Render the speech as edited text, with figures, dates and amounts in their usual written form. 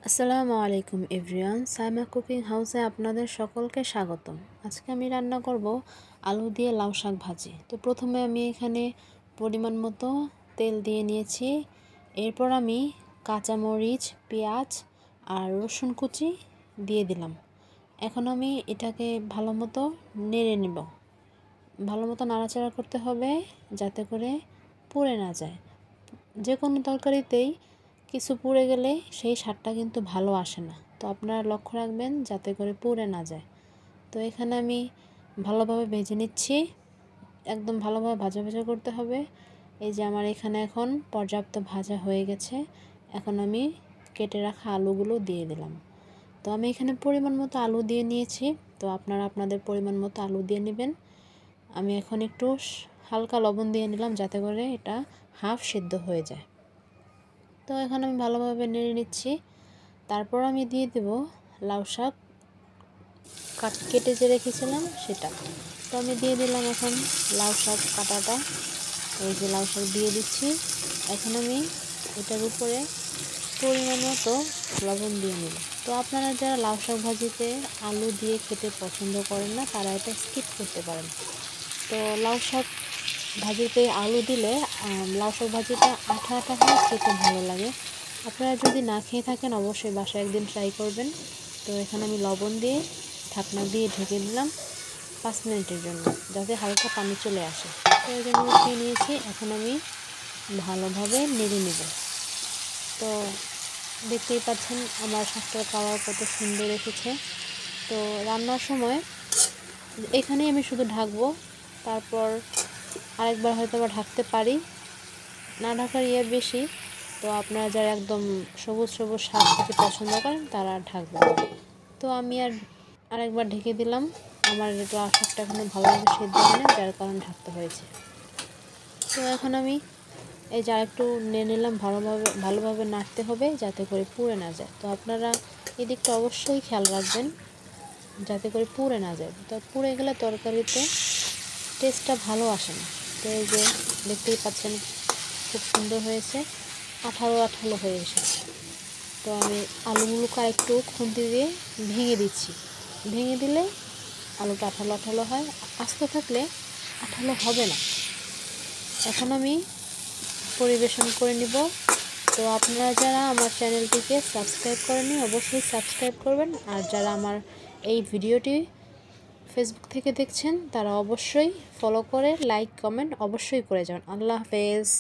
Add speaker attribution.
Speaker 1: আসসালামু আলাইকুম everyone, Saima cooking হাউসে আপনাদের সকলকে স্বাগতম। আজকে আমি রান্না করব আলু দিয়ে লাউ শাক ভাজি। তো প্রথমে আমি এখানে পরিমাণ মতো তেল দিয়ে নিয়েছি। এরপর আমি কাঁচামরিচ, পেঁয়াজ আর রসুন কুচি দিয়ে দিলাম। এখন আমি এটাকে ভালো মতো নেড়ে নেব। ভালো মতো নাড়াচাড়া করতে হবে যাতে করে পুড়ে না যায়। যে কোনো তরকারিতেই কিছু পুড়ে গেলে সেই স্বাদটা কিন্তু ভালো আসে না। তো আপনারা লক্ষ্য রাখবেন যাতে করে পুড়ে না যায়। তো এখানে আমি ভালোভাবে ভেজে নিচ্ছি, একদম ভালোভাবে ভাজা ভাজা করতে হবে। এই যে আমার এখানে এখন পর্যাপ্ত ভাজা হয়ে গেছে। এখন আমি কেটে রাখা আলুগুলো দিয়ে দিলাম। তো আমি এখানে পরিমাণ মতো আলু দিয়ে নিয়েছি। তো আপনারা আপনাদের পরিমাণ মতো আলু দিয়ে নেবেন। আমি এখন একটু হালকা লবণ দিয়ে নিলাম যাতে করে এটা হাফ সিদ্ধ হয়ে যায়। তো এখন আমি ভালোভাবে নেড়ে নিচ্ছি। তারপর আমি দিয়ে দেব লাউ শাক কেটে যে রেখেছিলাম সেটা। তো আমি দিয়ে দিলাম এখন লাউ শাক কাটাটা। এই যে লাউ শাক দিয়ে দিচ্ছি। এখন আমি এটার উপরে পরিমাণ মতো লবণ দিয়ে নিব। তো আপনারা যারা লাউ শাক ভাজিতে আলু দিয়ে খেতে পছন্দ করেন না তারা এটা স্কিপ করতে পারেন। তো লাউ শাক ভাজিতে আলু দিলে লাউ শাক ভাজিটা আঠা আঠা হয়, খেতে ভালো লাগে। আপনারা যদি না খেয়ে থাকেন অবশ্যই বাসায় একদিন ট্রাই করবেন। তো এখানে আমি লবণ দিয়ে ঢাকনা দিয়ে ঢেকে দিলাম 5 মিনিটের জন্য, যাতে হালকা পানি চলে আসে। তো এই জন্য উঠিয়ে নিয়েছি। এখন আমি ভালোভাবে নেড়ে নেব। তো দেখতেই পাচ্ছেন আমার শাকটার কালার কত সুন্দর এসেছে। তো রান্নার সময় এখানেই আমি শুধু ঢাকবো, তারপর আরেকবার হয়তো বা ঢাকতে পারি, না ঢাকার বেশি। তো আপনারা যারা একদম সবুজ সবুজ শাক খেতে পছন্দ করেন তারা ঢাকবেন। তো আমি আরেকবার ঢেকে দিলাম। আমার একটু শাকটা এখনো ভালোভাবে সেদ্ধ হয় না, যার কারণে ঢাকতে হয়েছে। তো এখন আমি এই যে আরেকটু নিয়ে নিলাম। ভালোভাবে নাড়তে হবে যাতে করে পুড়ে না যায়। তো আপনারা এই দিকটা অবশ্যই খেয়াল রাখবেন যাতে করে পুড়ে না যায়। তো পুড়ে গেলে তরকারিতে টেস্টটা ভালো আসে না। তো এই যে দেখতেই পাচ্ছেন খুব সুন্দর হয়েছে, আঠালো আঠালো হয়ে এসেছে। তো আমি আলুগুলোকে আরেকটু খুন্তি দিয়ে ভেঙে দিচ্ছি। ভেঙে দিলে আলুটা আঠালো আঠালো হয়, আস্ত থাকলে আঠালো হবে না। এখন আমি পরিবেশন করে নিব। তো আপনারা যারা আমার চ্যানেলটিকে সাবস্ক্রাইব করেননি অবশ্যই সাবস্ক্রাইব করবেন। আর যারা আমার এই ভিডিওটি ফেসবুক থেকে দেখছেন তারা অবশ্যই ফলো করে লাইক কমেন্ট অবশ্যই করে যান। আল্লাহ হাফেজ।